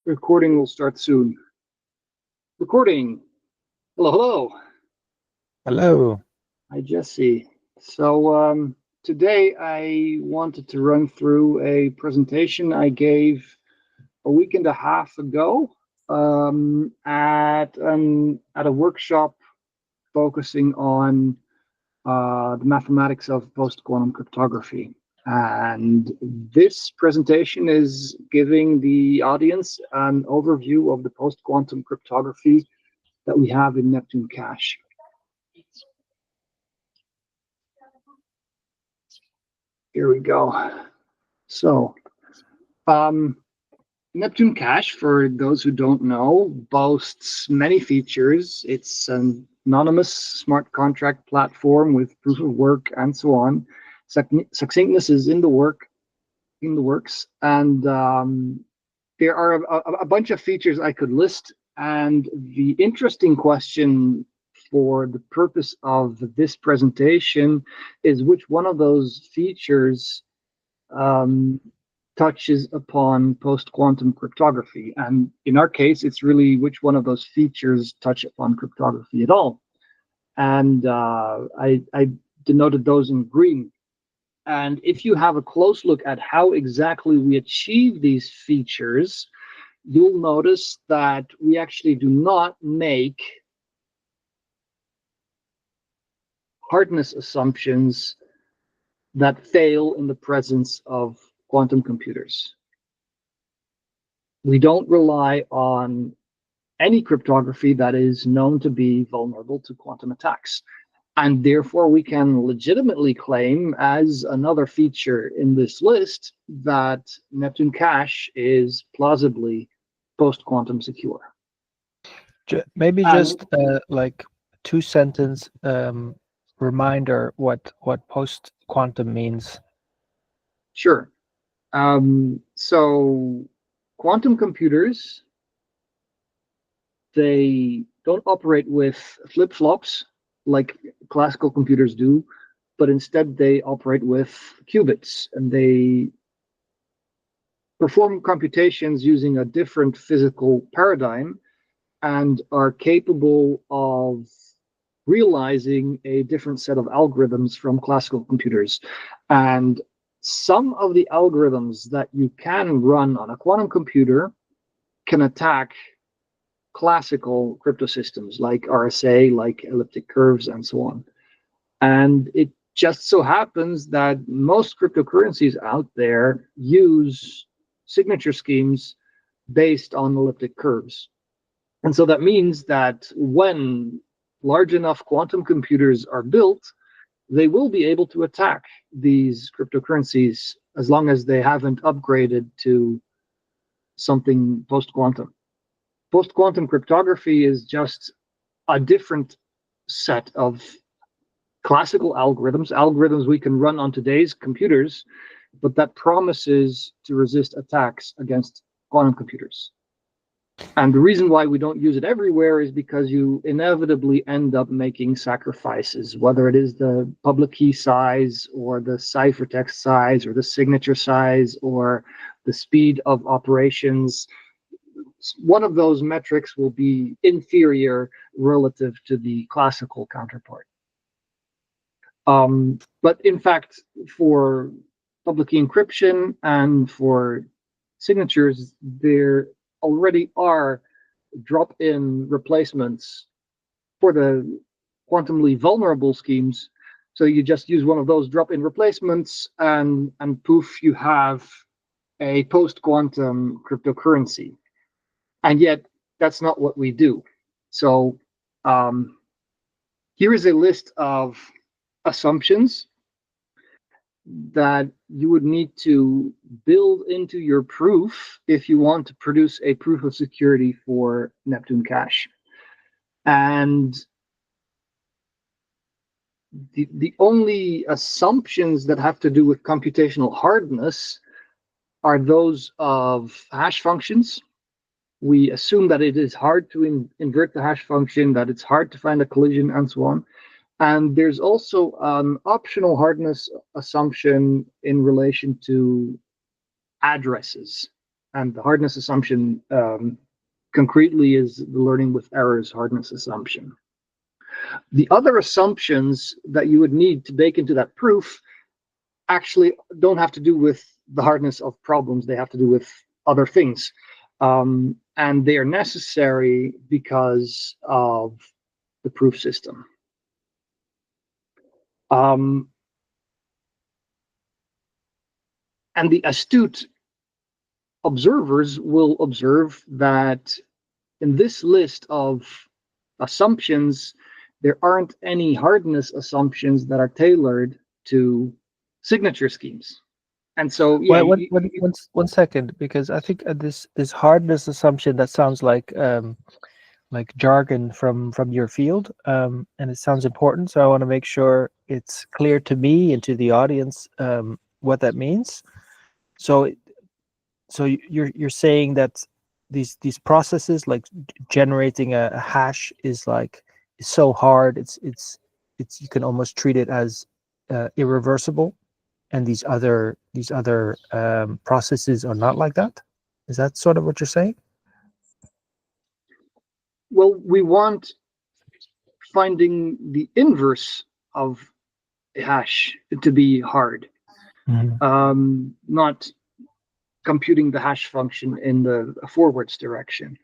Recording will start soon. Recording. Hello, hello. Hello. Hi, Jesse. So today I wanted to run through a presentation I gave a week and a half ago at a workshop focusing on the mathematics of post-quantum cryptography. And this presentation is giving the audience an overview of the post-quantum cryptography that we have in Neptune Cache. Here we go. So, Neptune Cache, for those who don't know, boasts many features. It's an anonymous smart contract platform with proof of work and so on. Succinctness is in the works, and there are a bunch of features I could list. And the interesting question for the purpose of this presentation is which one of those features touches upon post-quantum cryptography. And in our case, it's really which one of those features touch upon cryptography at all. And I denoted those in green. And if you have a close look at how exactly we achieve these features, you'll notice that we actually do not make hardness assumptions that fail in the presence of quantum computers. We don't rely on any cryptography that is known to be vulnerable to quantum attacks. And therefore, we can legitimately claim as another feature in this list that Neptune Cache is plausibly post-quantum secure. Maybe just like 2-sentence reminder what post-quantum means. Sure. So quantum computers, they don't operate with flip-flops like classical computers do, but instead they operate with qubits, and they perform computations using a different physical paradigm and are capable of realizing a different set of algorithms from classical computers. And some of the algorithms that you can run on a quantum computer can attack classical crypto systems like RSA, like elliptic curves, and so on. And it just so happens that most cryptocurrencies out there use signature schemes based on elliptic curves. And so that means that when large enough quantum computers are built, they will be able to attack these cryptocurrencies as long as they haven't upgraded to something post-quantum. Post-quantum cryptography is just a different set of classical algorithms we can run on today's computers, but that promises to resist attacks against quantum computers. And the reason why we don't use it everywhere is because you inevitably end up making sacrifices, whether it is the public key size or the ciphertext size or the signature size or the speed of operations. One of those metrics will be inferior relative to the classical counterpart. But in fact, for public key encryption and for signatures, there already are drop-in replacements for the quantumly vulnerable schemes. So you just use one of those drop-in replacements and poof, you have a post-quantum cryptocurrency. And yet that's not what we do. So here is a list of assumptions that you would need to build into your proof if you want to produce a proof of security for Neptune Cache. And the only assumptions that have to do with computational hardness are those of hash functions. We assume that it is hard to invert the hash function, that it's hard to find a collision, and so on. And there's also an optional hardness assumption in relation to addresses. And the hardness assumption concretely is the learning with errors hardness assumption. The other assumptions that you would need to bake into that proof actually don't have to do with the hardness of problems. They have to do with other things. And they are necessary because of the proof system. And the astute observers will observe that in this list of assumptions, there aren't any hardness assumptions that are tailored to signature schemes. And so, yeah. Well, one second, because I think this hardness assumption, that sounds like jargon from your field, and it sounds important. So I want to make sure it's clear to me and to the audience what that means. So you're saying that these processes, like generating a hash, is so hard. It's you can almost treat it as irreversible, and these other processes are not like that. Is that sort of what you're saying? Well, we want finding the inverse of a hash to be hard, not computing the hash function in the forwards direction.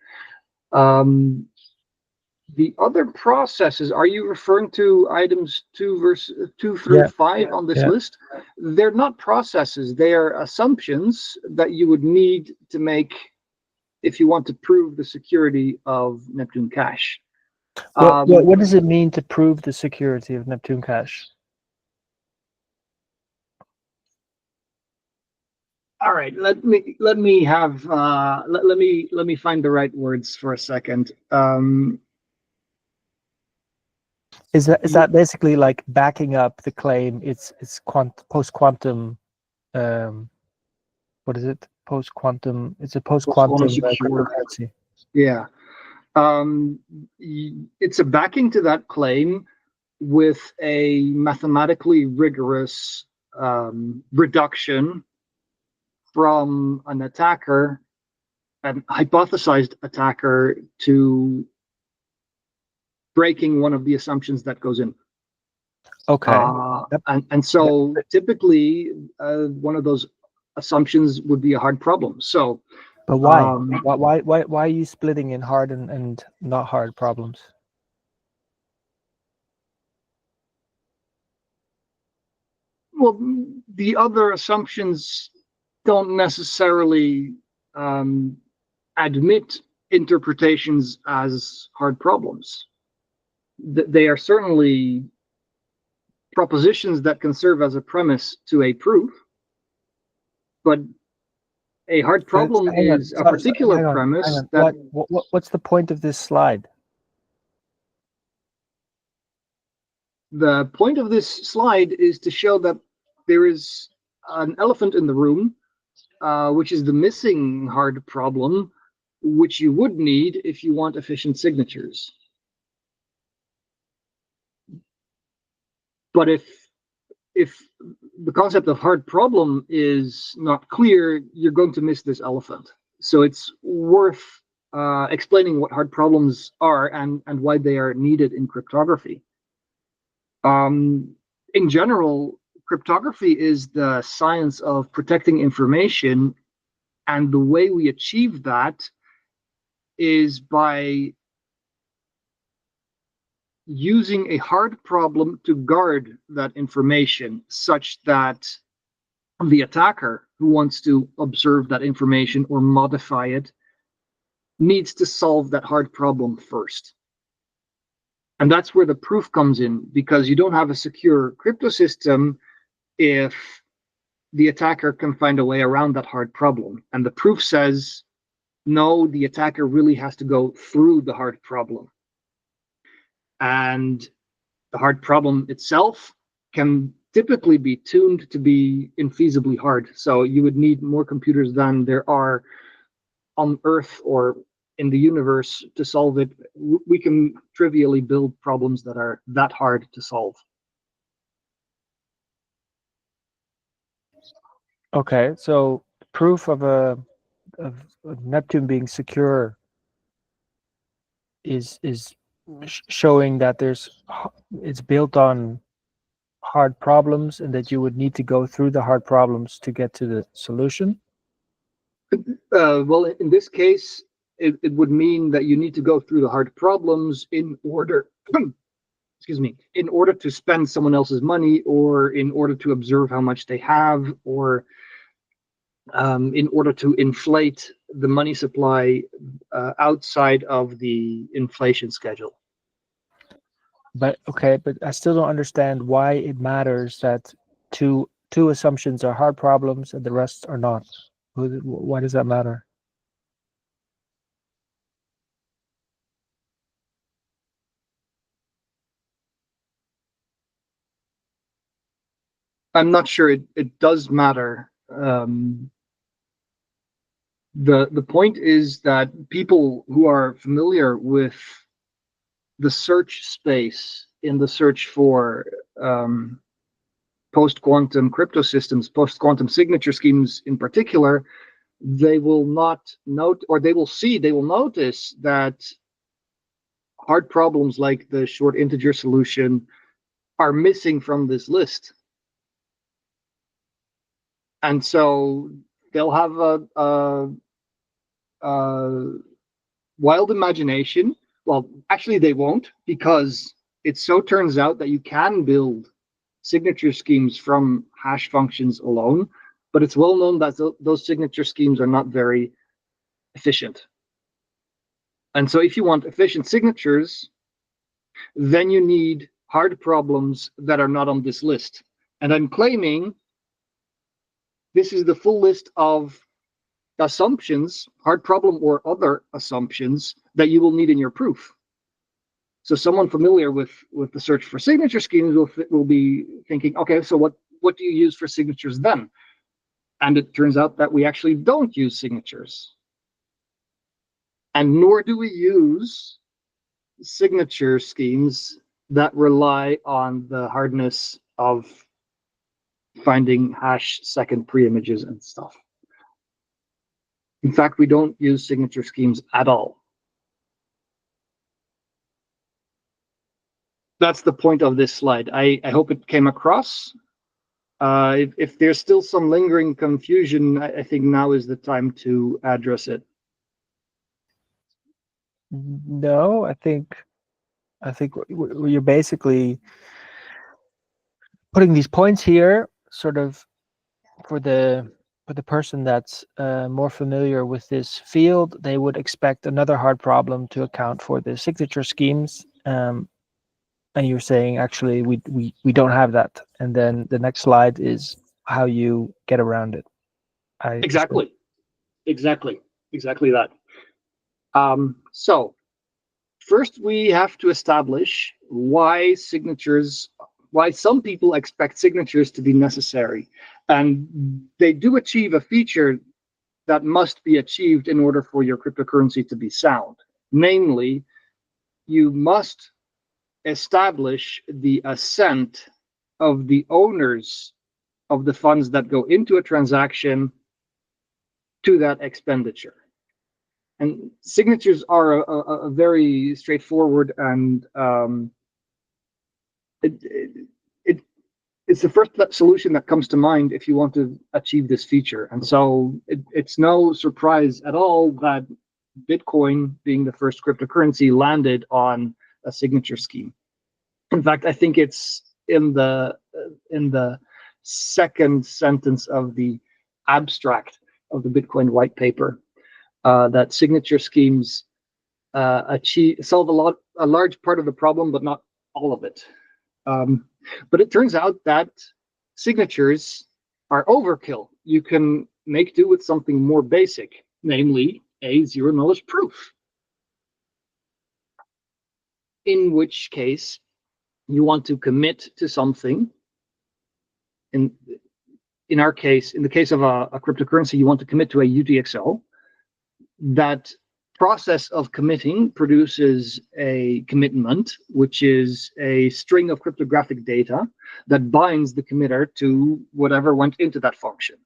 The other processes, are you referring to items 2 through 5 on this list? They're not processes, they are assumptions that you would need to make if you want to prove the security of Neptune cache. What does it mean to prove the security of Neptune cache? All right, let me find the right words for a second. Is that basically like backing up the claim? It's post-quantum. What is it? Post-quantum. It's a post-quantum cryptocurrency. Yeah, it's a backing to that claim with a mathematically rigorous reduction from an attacker, an hypothesized attacker, to breaking one of the assumptions that goes in. Okay. And so typically one of those assumptions would be a hard problem. So, but why? Why are you splitting in hard and not hard problems? Well, the other assumptions don't necessarily admit interpretations as hard problems. They are certainly propositions that can serve as a premise to a proof, but a hard problem is a particular premise. What's the point of this slide? The point of this slide is to show that there is an elephant in the room, which is the missing hard problem, which you would need if you want efficient signatures. But if the concept of hard problem is not clear, you're going to miss this elephant. So it's worth explaining what hard problems are and why they are needed in cryptography. In general, cryptography is the science of protecting information, and the way we achieve that is by using a hard problem to guard that information, such that the attacker who wants to observe that information or modify it needs to solve that hard problem first. And that's where the proof comes in, because you don't have a secure crypto system if the attacker can find a way around that hard problem. And the proof says, no, the attacker really has to go through the hard problem. And the hard problem itself can typically be tuned to be infeasibly hard. So you would need more computers than there are on Earth or in the universe to solve it. We can trivially build problems that are that hard to solve. Okay, so proof of a of Neptune being secure is showing that it's built on hard problems, and that you would need to go through the hard problems to get to the solution? Well, in this case, it would mean that you need to go through the hard problems in order, excuse me, in order to spend someone else's money, or in order to observe how much they have, or in order to inflate the money supply outside of the inflation schedule. But okay, but I still don't understand why it matters that two assumptions are hard problems and the rest are not. Why does that matter? I'm not sure it does matter. The point is that people who are familiar with the search space in the search for post-quantum crypto systems, post-quantum signature schemes in particular, they will not note, or they will notice that hard problems like the short integer solution are missing from this list. And so they'll have a wild imagination. Well, actually they won't, because it so turns out that you can build signature schemes from hash functions alone, but it's well known that those signature schemes are not very efficient. And so if you want efficient signatures, then you need hard problems that are not on this list. And I'm claiming this is the full list of assumptions, hard problem or other assumptions, that you will need in your proof. So someone familiar with the search for signature schemes will be thinking, okay, so what do you use for signatures then? And it turns out that we actually don't use signatures. And nor do we use signature schemes that rely on the hardness of finding hash second pre-images and stuff. In fact, we don't use signature schemes at all. That's the point of this slide. I hope it came across. If there's still some lingering confusion, I think now is the time to address it. No, I think you're basically putting these points here, sort of for the person that's more familiar with this field. They would expect another hard problem to account for the signature schemes, and you're saying actually we don't have that. And then the next slide is how you get around it. Exactly that. So first we have to establish why some people expect signatures to be necessary. And they do achieve a feature that must be achieved in order for your cryptocurrency to be sound. Namely, you must establish the assent of the owners of the funds that go into a transaction to that expenditure. And signatures are a very straightforward and it's the first solution that comes to mind if you want to achieve this feature. And so it's no surprise at all that Bitcoin, being the first cryptocurrency, landed on a signature scheme. In fact, I think it's in the second sentence of the abstract of the Bitcoin white paper that signature schemes solve a large part of the problem, but not all of it. But it turns out that signatures are overkill. You can make do with something more basic, namely a zero knowledge proof. In which case, you want to commit to something. In our case, in the case of a cryptocurrency, you want to commit to a UTXO. That process of committing produces a commitment, which is a string of cryptographic data that binds the committer to whatever went into that function.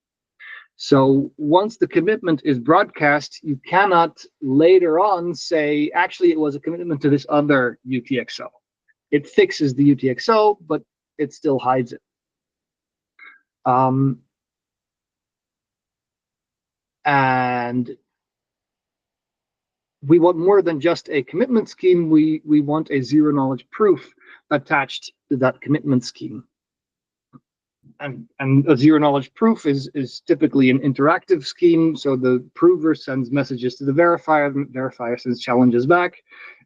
So once the commitment is broadcast, you cannot later on say, actually, it was a commitment to this other UTXO. It fixes the UTXO, but it still hides it. And we want more than just a commitment scheme. We want a zero knowledge proof attached to that commitment scheme. And a zero knowledge proof is typically an interactive scheme. So the prover sends messages to the verifier sends challenges back.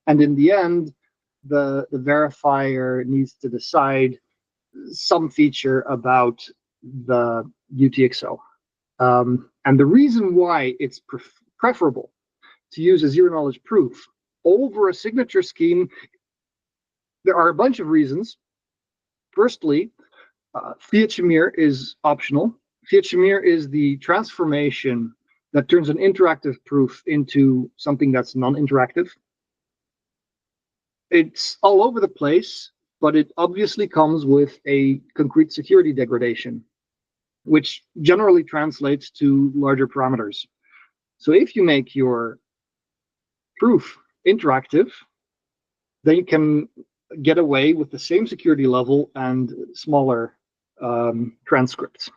And in the end, the verifier needs to decide some feature about the UTXO. And the reason why it's preferable to use a zero knowledge proof over a signature scheme, there are a bunch of reasons. Firstly, fiat shamir is optional. Fiat shamir is the transformation that turns an interactive proof into something that's non-interactive. It's all over the place, but it obviously comes with a concrete security degradation, which generally translates to larger parameters. So if you make your proof interactive, then you can get away with the same security level and smaller transcripts.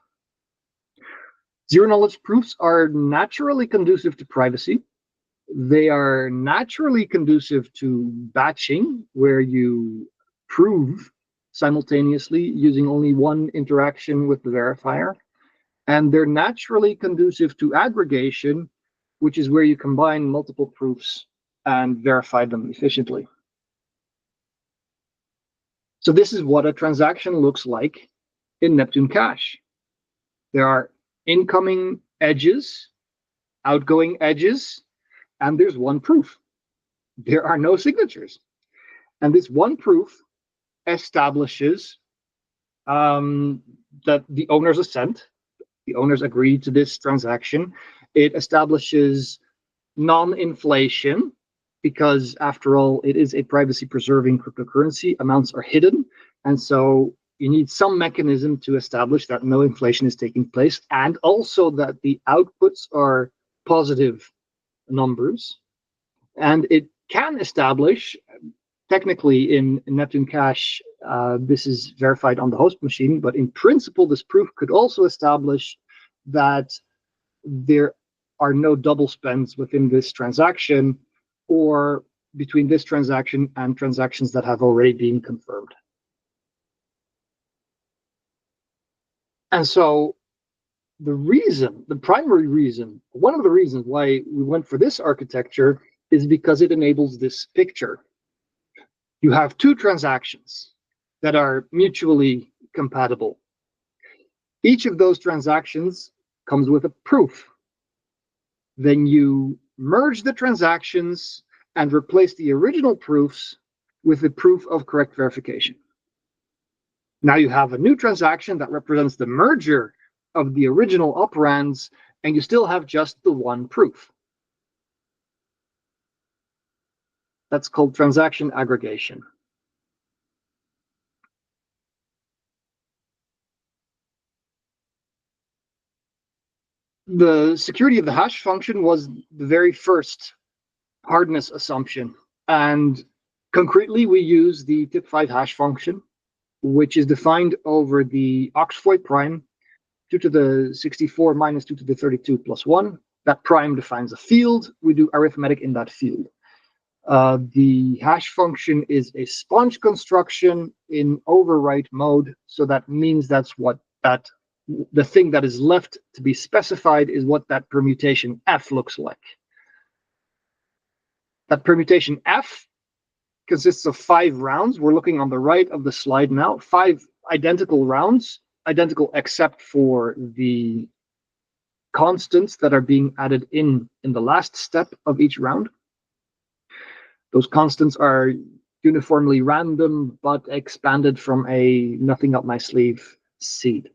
Zero knowledge proofs are naturally conducive to privacy. They are naturally conducive to batching, where you prove simultaneously using only one interaction with the verifier. And they're naturally conducive to aggregation, which is where you combine multiple proofs and verify them efficiently. So this is what a transaction looks like in Neptune Cache. There are incoming edges, outgoing edges, and there's one proof. There are no signatures. And this one proof establishes that the owner's assent, the owners agreed to this transaction. It establishes non-inflation, because after all, it is a privacy-preserving cryptocurrency. Amounts are hidden, and so you need some mechanism to establish that no inflation is taking place, and also that the outputs are positive numbers. And it can establish, technically in Neptune Cache, this is verified on the host machine, but in principle, this proof could also establish that there are no double spends within this transaction or between this transaction and transactions that have already been confirmed. And so the primary reason, one of the reasons why we went for this architecture is because it enables this picture. You have two transactions that are mutually compatible. Each of those transactions comes with a proof. Then you merge the transactions and replace the original proofs with the proof of correct verification. Now you have a new transaction that represents the merger of the original operands, and you still have just the one proof. That's called transaction aggregation. The security of the hash function was the very first hardness assumption. And concretely, we use the tip5 hash function, which is defined over the oxfoy prime 2 to the 64 minus 2 to the 32 plus 1. That prime defines a field. We do arithmetic in that field. The hash function is a sponge construction in overwrite mode. So that means that's what the thing that is left to be specified is what that permutation F looks like. That permutation F consists of 5 rounds. We're looking on the right of the slide now. 5 identical rounds, identical except for the constants that are being added in the last step of each round. Those constants are uniformly random, but expanded from a nothing up my sleeve seed.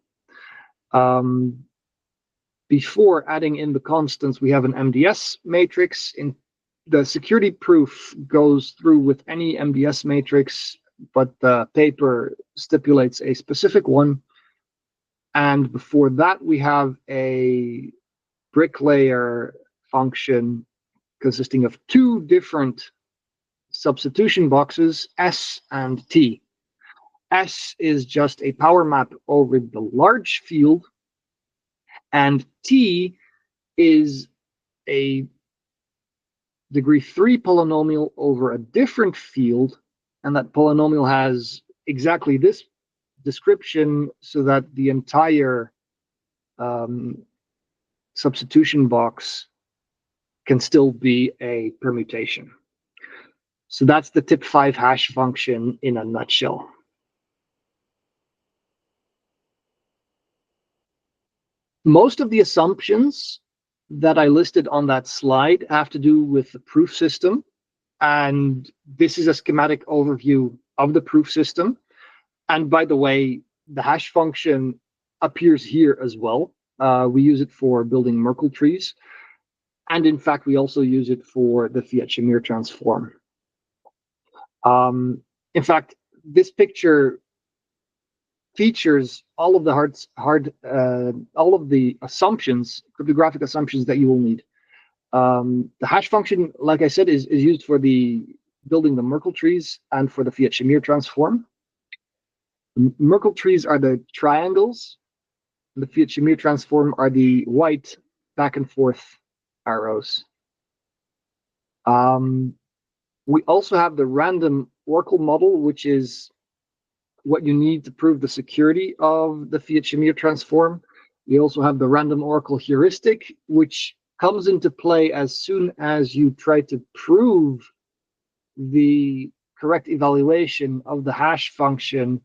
Before adding in the constants, we have an MDS matrix. In the security proof goes through with any MDS matrix, but the paper stipulates a specific one. And before that, we have a bricklayer function consisting of two different substitution boxes, S and T. S is just a power map over the large field, and T is a degree 3 polynomial over a different field, and that polynomial has exactly this description so that the entire substitution box can still be a permutation. So that's the tip5 hash function in a nutshell. Most of the assumptions that I listed on that slide have to do with the proof system. And this is a schematic overview of the proof system. And by the way, the hash function appears here as well. We use it for building Merkle trees. And in fact, we also use it for the Fiat-Shamir transform. In fact, this picture features all of the all of the assumptions, cryptographic assumptions that you will need. The hash function, like I said, is used for building the Merkle trees and for the Fiat-Shamir transform. The Merkle trees are the triangles, and the Fiat-Shamir transform are the white back and forth arrows. We also have the random oracle model, which is what you need to prove the security of the Fiat-Shamir transform. We also have the random oracle heuristic, which comes into play as soon as you try to prove the correct evaluation of the hash function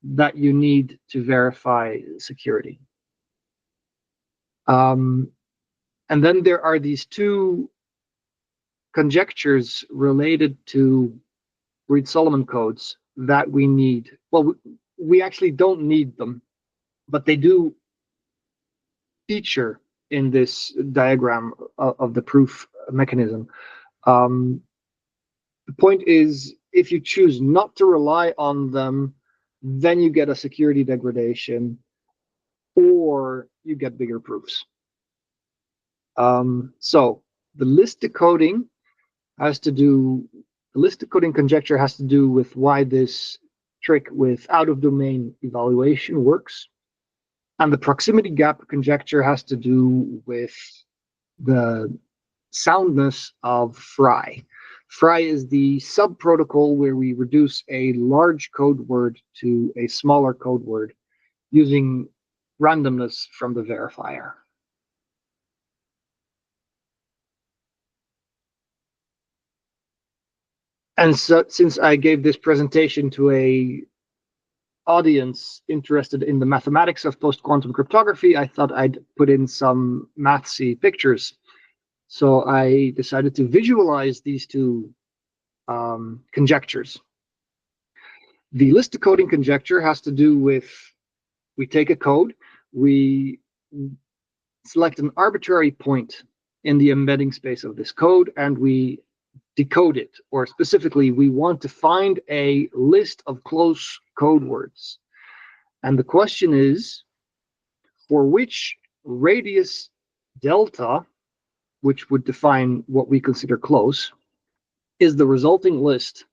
that you need to verify security. And then there are these two conjectures related to Reed-Solomon codes that we need. Well, we actually don't need them, but they do feature in this diagram of the proof mechanism. The point is, if you choose not to rely on them, then you get a security degradation, or you get bigger proofs. So the list decoding conjecture has to do with why this trick with out-of-domain evaluation works. And the proximity gap conjecture has to do with the soundness of Fry. Fry is the sub-protocol where we reduce a large code word to a smaller code word using randomness from the verifier. And so, since I gave this presentation to a audience interested in the mathematics of post-quantum cryptography, I thought I'd put in some mathsy pictures. So I decided to visualize these two conjectures. The list decoding conjecture has to do with, we take a code, we select an arbitrary point in the embedding space of this code, and we decode it, or specifically, we want to find a list of close code words. And the question is, for which radius delta, which would define what we consider close, is the resulting list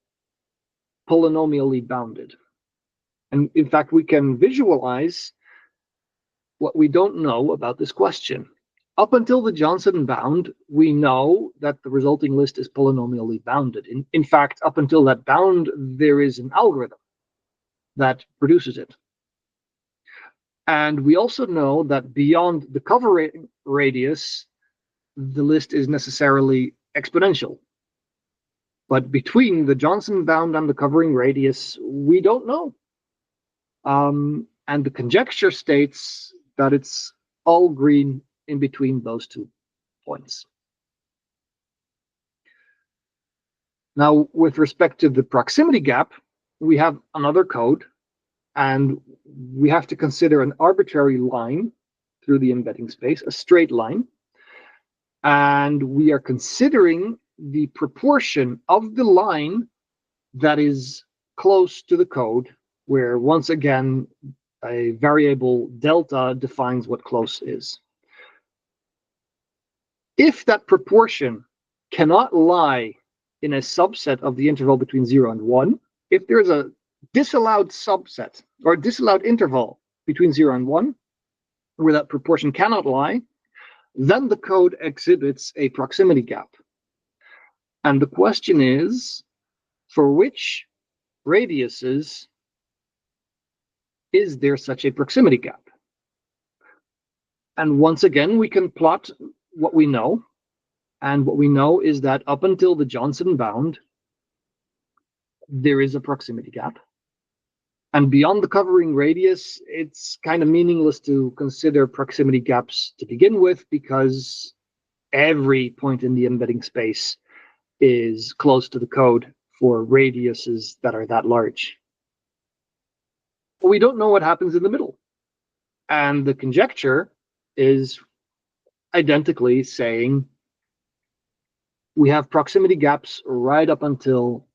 polynomially bounded? And in fact, we can visualize what we don't know about this question. Up until the Johnson bound, we know that the resulting list is polynomially bounded. In fact, up until that bound, there is an algorithm that produces it. And we also know that beyond the covering radius, the list is necessarily exponential. But between the Johnson bound and the covering radius, we don't know. And the conjecture states that it's all green in between those 2 points. Now, with respect to the proximity gap, we have another code, and we have to consider an arbitrary line through the embedding space, a straight line. And we are considering the proportion of the line that is close to the code, where once again, a variable delta defines what close is. If that proportion cannot lie in a subset of the interval between 0 and 1, if there's a disallowed subset or disallowed interval between 0 and 1, where that proportion cannot lie, then the code exhibits a proximity gap. And the question is, for which radiuses is there such a proximity gap? And once again, we can plot what we know. And what we know is that up until the Johnson bound, there is a proximity gap. And beyond the covering radius, it's kind of meaningless to consider proximity gaps to begin with, because every point in the embedding space is close to the code for radiuses that are that large. But we don't know what happens in the middle. And the conjecture is identically saying we have proximity gaps right up until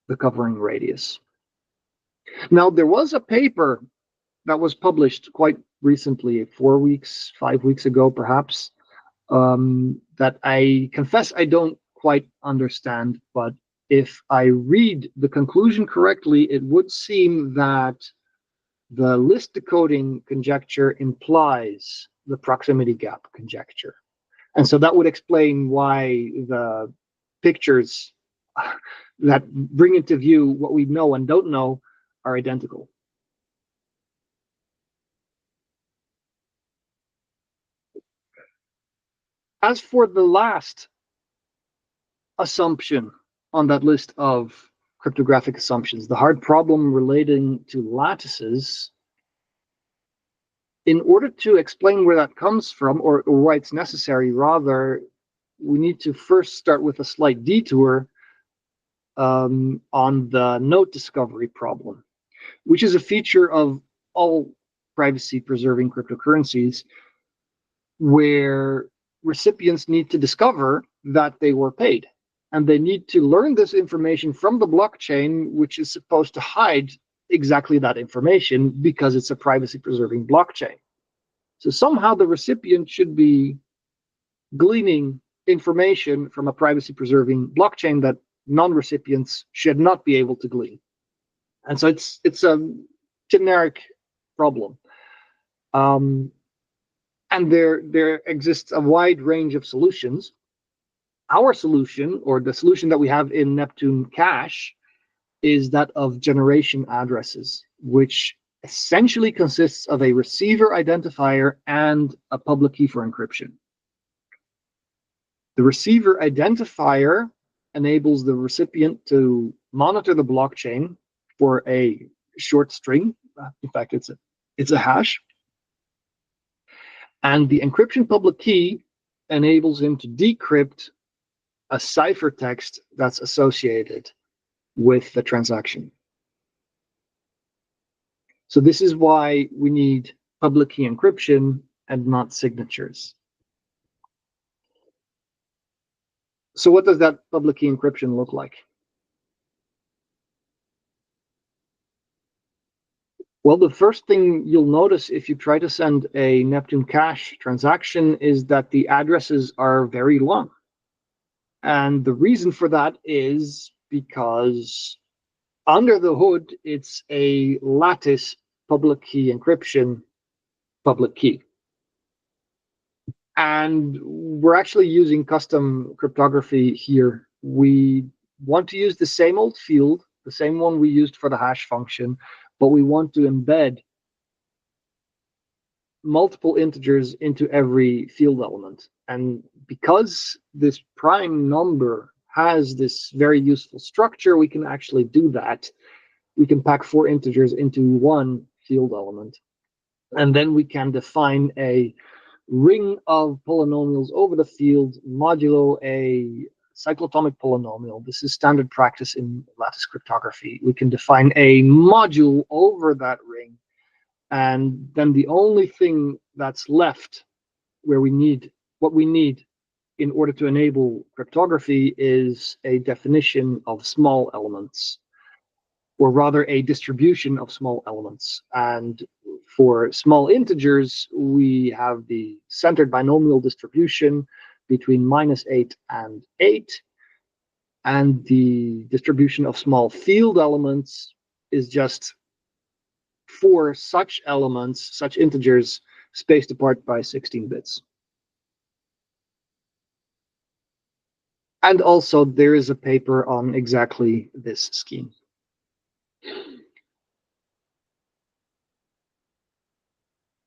the covering radius. Now, there was a paper that was published quite recently, 4 weeks, 5 weeks ago, perhaps, that I confess I don't quite understand. But if I read the conclusion correctly, it would seem that the list decoding conjecture implies the proximity gap conjecture. And so that would explain why the pictures that bring into view what we know and don't know are identical. As for the last assumption on that list of cryptographic assumptions, the hard problem relating to lattices, in order to explain where that comes from, or why it's necessary, rather, we need to first start with a slight detour on the note discovery problem, which is a feature of all privacy-preserving cryptocurrencies, where recipients need to discover that they were paid. And they need to learn this information from the blockchain, which is supposed to hide exactly that information because it's a privacy-preserving blockchain. So somehow the recipient should be gleaning information from a privacy-preserving blockchain that non-recipients should not be able to glean. And so it's a generic problem. And there exists a wide range of solutions. Our solution, or the solution that we have in Neptune Cache, is that of generation addresses, which essentially consists of a receiver identifier and a public key for encryption. The receiver identifier enables the recipient to monitor the blockchain for a short string. In fact, it's a hash. And the encryption public key enables him to decrypt a ciphertext that's associated with the transaction. So this is why we need public key encryption and not signatures. So what does that public key encryption look like? Well, the first thing you'll notice if you try to send a Neptune Cache transaction is that the addresses are very long. And the reason for that is because under the hood, it's a lattice public key encryption public key. And we're actually using custom cryptography here. We want to use the same old field, the same one we used for the hash function, but we want to embed multiple integers into every field element. And because this prime number has this very useful structure, we can actually do that. We can pack 4 integers into one field element. And then we can define a ring of polynomials over the field modulo a cyclotomic polynomial. This is standard practice in lattice cryptography. We can define a module over that ring. And then the only thing that's left where we need what we need in order to enable cryptography is a definition of small elements. or rather a distribution of small elements. And for small integers, we have the centered binomial distribution between -8 and 8. And the distribution of small field elements is just 4 such elements, such integers, spaced apart by 16 bits. And also, there is a paper on exactly this scheme.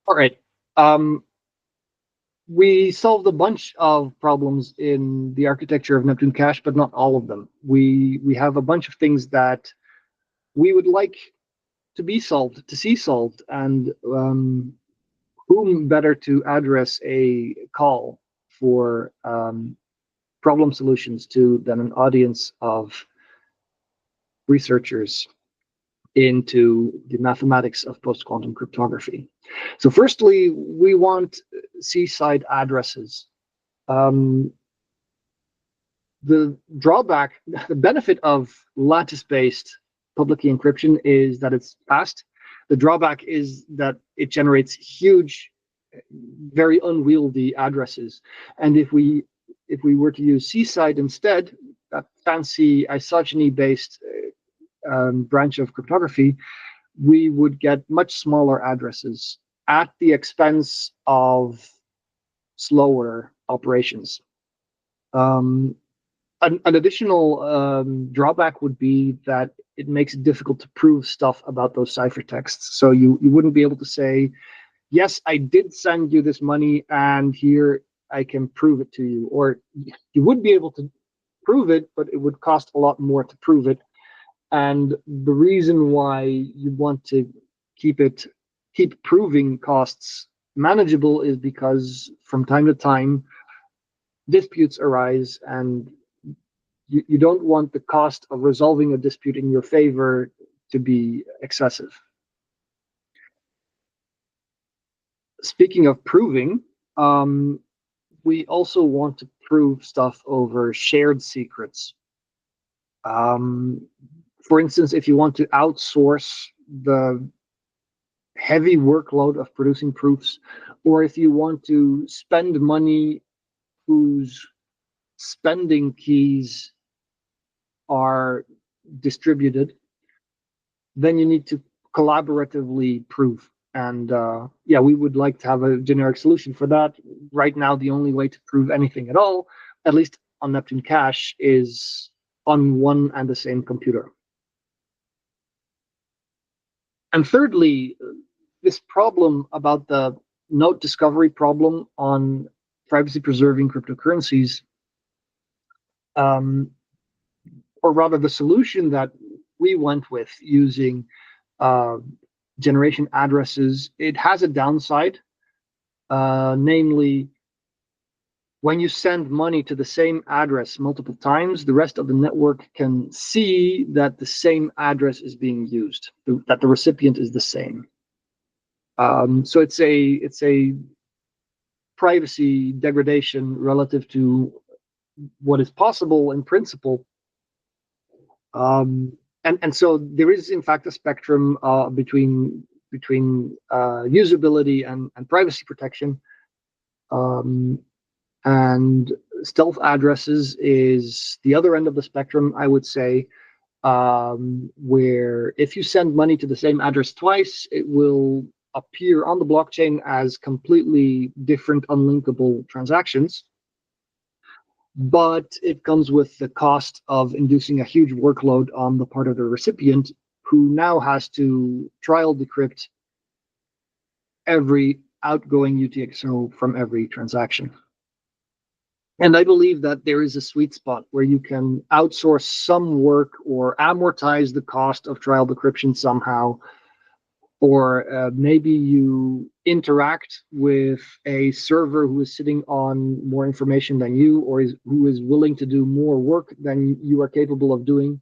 All right. We solved a bunch of problems in the architecture of Neptune Cache, but not all of them. We have a bunch of things that we would like to be solved, to see solved, and whom better to address a call for problem solutions to than an audience of researchers into the mathematics of post-quantum cryptography. So firstly, we want seaside addresses. The drawback, the benefit of lattice-based public key encryption is that it's fast. The drawback is that it generates huge, very unwieldy addresses. And if we were to use seaside instead, that fancy isogeny-based branch of cryptography, we would get much smaller addresses at the expense of slower operations. An additional drawback would be that it makes it difficult to prove stuff about those ciphertexts. So you wouldn't be able to say, yes, I did send you this money, and here I can prove it to you. Or you would be able to prove it, but it would cost a lot more to prove it. And the reason why you want to keep proving costs manageable is because from time to time disputes arise, and you don't want the cost of resolving a dispute in your favor to be excessive. Speaking of proving, we also want to prove stuff over shared secrets. For instance, if you want to outsource the heavy workload of producing proofs, or if you want to spend money whose spending keys are distributed, then you need to collaboratively prove. And yeah, we would like to have a generic solution for that. Right now, the only way to prove anything at all, at least on Neptune Cache, is on one and the same computer. And thirdly, this problem about the node discovery problem on privacy-preserving cryptocurrencies, or rather the solution that we went with using generation addresses, it has a downside, namely, when you send money to the same address multiple times, the rest of the network can see that the same address is being used, that the recipient is the same. So it's a privacy degradation relative to what is possible in principle. And so there is in fact a spectrum between usability and privacy protection. And stealth addresses is the other end of the spectrum, I would say, where if you send money to the same address twice, it will appear on the blockchain as completely different unlinkable transactions. But it comes with the cost of inducing a huge workload on the part of the recipient, who now has to trial decrypt every outgoing UTXO from every transaction. And I believe that there is a sweet spot where you can outsource some work or amortize the cost of trial decryption somehow, or maybe you interact with a server who is sitting on more information than you, or who is willing to do more work than you are capable of doing.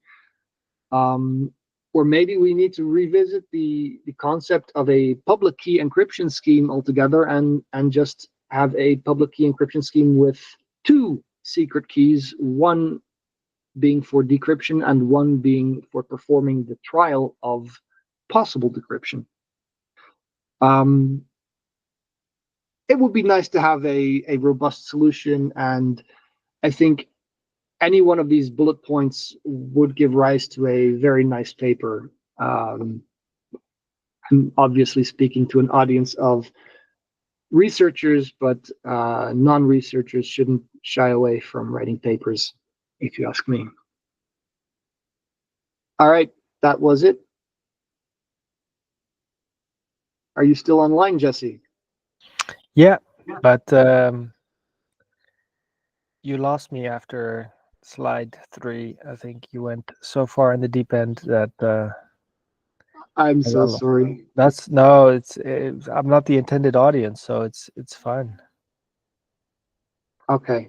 Or maybe we need to revisit the concept of a public key encryption scheme altogether, and just have a public key encryption scheme with 2 secret keys, one being for decryption and one being for performing the trial of possible decryption. It would be nice to have a robust solution, and I think any one of these bullet points would give rise to a very nice paper. I'm obviously speaking to an audience of researchers, but non-researchers shouldn't shy away from writing papers, if you ask me. All right, that was it. Are you still online, Jesse? Yeah, but you lost me after slide 3. I think you went so far in the deep end that I'm so sorry. That's no, it's I'm not the intended audience, so it's fine. Okay.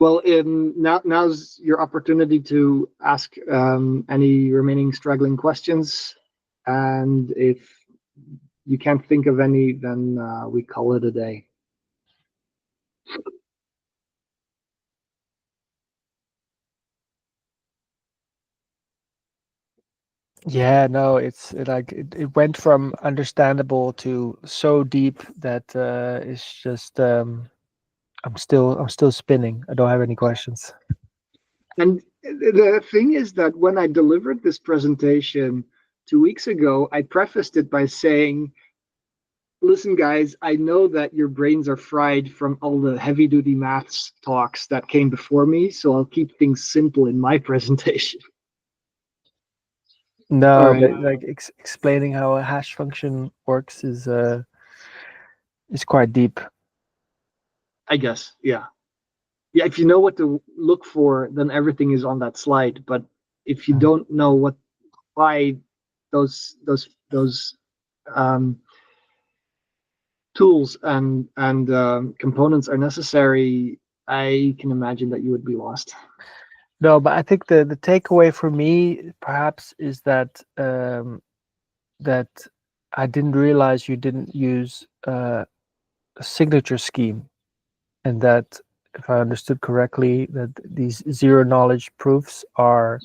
Well, now's your opportunity to ask any remaining straggling questions, and if you can't think of any, then we call it a day. Yeah, no, it went from understandable to so deep that it's just I'm still spinning. I don't have any questions. And the thing is that when I delivered this presentation 2 weeks ago, I prefaced it by saying, listen, guys, I know that your brains are fried from all the heavy duty maths talks that came before me, so I'll keep things simple in my presentation. No, Right. but like explaining how a hash function works is quite deep. I guess, yeah. Yeah, if you know what to look for, then everything is on that slide. But if you don't know why those tools and components are necessary, I can imagine that you would be lost. No, but I think the takeaway for me perhaps is that that I didn't realize you didn't use a signature scheme, and that if I understood correctly, that these zero knowledge proofs are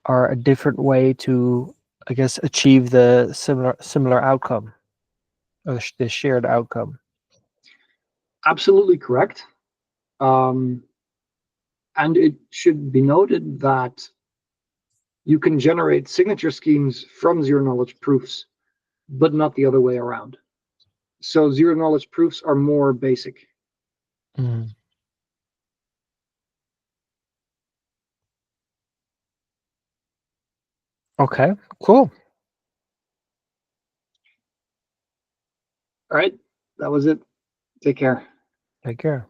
a different way to, I guess, achieve the similar outcome, or the shared outcome. Absolutely correct. And it should be noted that you can generate signature schemes from zero knowledge proofs, but not the other way around. So zero knowledge proofs are more basic. Mm. Okay, cool. All right, that was it. Take care. Take care.